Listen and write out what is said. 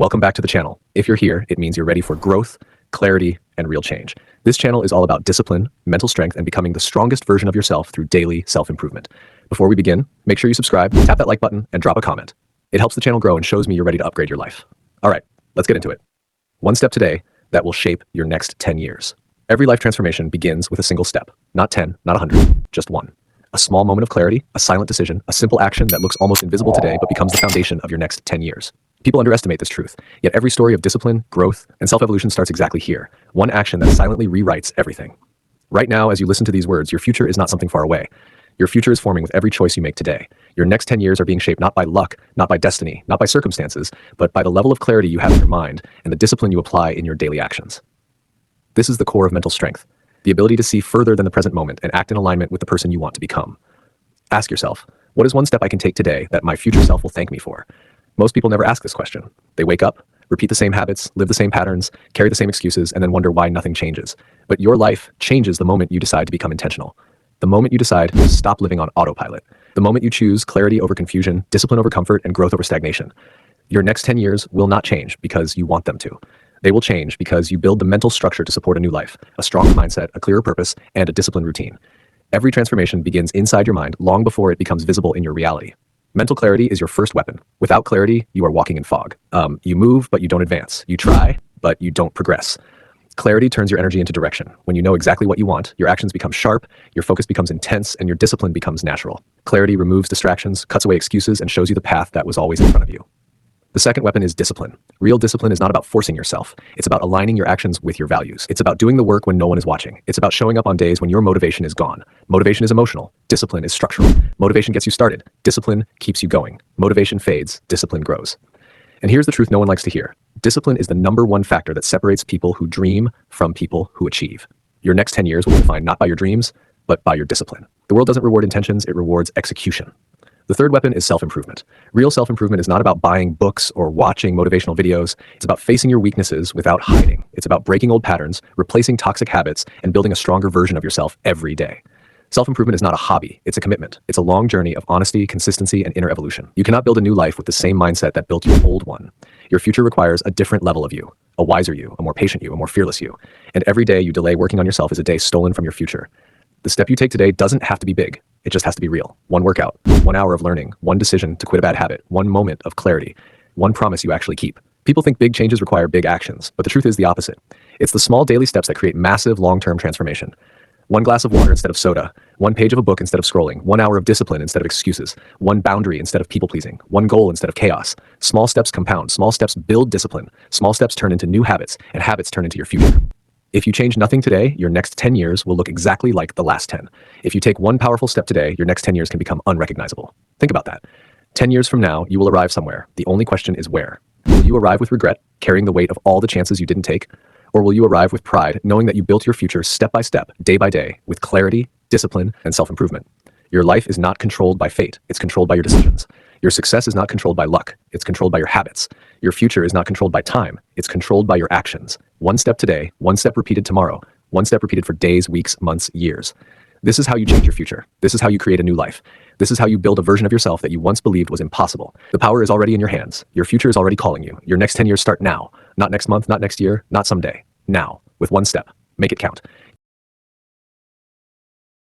Welcome back to the channel. If you're here, it means you're ready for growth, clarity, and real change. This channel is all about discipline, mental strength, and becoming the strongest version of yourself through daily self-improvement. Before we begin, make sure you subscribe, tap that like button, and drop a comment. It helps the channel grow and shows me you're ready to upgrade your life. All right, let's get into it. One step today that will shape your next 10 years. Every life transformation begins with a single step. Not 10, not 100, just one. A small moment of clarity, a silent decision, a simple action that looks almost invisible today but becomes the foundation of your next 10 years. People underestimate this truth, yet every story of discipline, growth, and self-evolution starts exactly here. One action that silently rewrites everything. Right now, as you listen to these words, your future is not something far away. Your future is forming with every choice you make today. Your next 10 years are being shaped not by luck, not by destiny, not by circumstances, but by the level of clarity you have in your mind and the discipline you apply in your daily actions. This is the core of mental strength, the ability to see further than the present moment and act in alignment with the person you want to become. Ask yourself, what is one step I can take today that my future self will thank me for? Most people never ask this question. They wake up, repeat the same habits, live the same patterns, carry the same excuses, and then wonder why nothing changes. But your life changes the moment you decide to become intentional. The moment you decide to stop living on autopilot. The moment you choose clarity over confusion, discipline over comfort, and growth over stagnation. Your next 10 years will not change because you want them to. They will change because you build the mental structure to support a new life, a stronger mindset, a clearer purpose, and a disciplined routine. Every transformation begins inside your mind long before it becomes visible in your reality. Mental clarity is your first weapon. Without clarity, you are walking in fog. You move, but you don't advance. You try, but you don't progress. Clarity turns your energy into direction. When you know exactly what you want, your actions become sharp, your focus becomes intense, and your discipline becomes natural. Clarity removes distractions, cuts away excuses, and shows you the path that was always in front of you. The second weapon is discipline. Real discipline is not about forcing yourself. It's about aligning your actions with your values. It's about doing the work when no one is watching. It's about showing up on days when your motivation is gone. Motivation is emotional. Discipline is structural. Motivation gets you started. Discipline keeps you going. Motivation fades. Discipline grows. And here's the truth no one likes to hear. Discipline is the number one factor that separates people who dream from people who achieve. Your next 10 years will be defined not by your dreams, but by your discipline. The world doesn't reward intentions, it rewards execution. The third weapon is self-improvement. Real self-improvement is not about buying books or watching motivational videos. It's about facing your weaknesses without hiding. It's about breaking old patterns, replacing toxic habits, and building a stronger version of yourself every day. Self-improvement is not a hobby, it's a commitment. It's a long journey of honesty, consistency, and inner evolution. You cannot build a new life with the same mindset that built your old one. Your future requires a different level of you, a wiser you, a more patient you, a more fearless you. And every day you delay working on yourself is a day stolen from your future. The step you take today doesn't have to be big. It just has to be real. One workout, 1 hour of learning, one decision to quit a bad habit, one moment of clarity, one promise you actually keep. People think big changes require big actions, but the truth is the opposite. It's the small daily steps that create massive long-term transformation. 1 glass of water instead of soda, 1 page of a book instead of scrolling, 1 hour of discipline instead of excuses, 1 boundary instead of people-pleasing, 1 goal instead of chaos. Small steps compound, small steps build discipline, small steps turn into new habits, and habits turn into your future. If you change nothing today, your next 10 years will look exactly like the last 10. If you take 1 powerful step today, your next 10 years can become unrecognizable. Think about that. 10 years from now, you will arrive somewhere. The only question is where. Will you arrive with regret, carrying the weight of all the chances you didn't take? Or will you arrive with pride, knowing that you built your future step by step, day by day, with clarity, discipline, and self-improvement? Your life is not controlled by fate. It's controlled by your decisions. Your success is not controlled by luck. It's controlled by your habits. Your future is not controlled by time. It's controlled by your actions. 1 step today, 1 step repeated tomorrow, 1 step repeated for days, weeks, months, years. This is how you change your future. This is how you create a new life. This is how you build a version of yourself that you once believed was impossible. The power is already in your hands. Your future is already calling you. Your next 10 years start now. Not next month, not next year, not someday. Now, with 1 step. Make it count.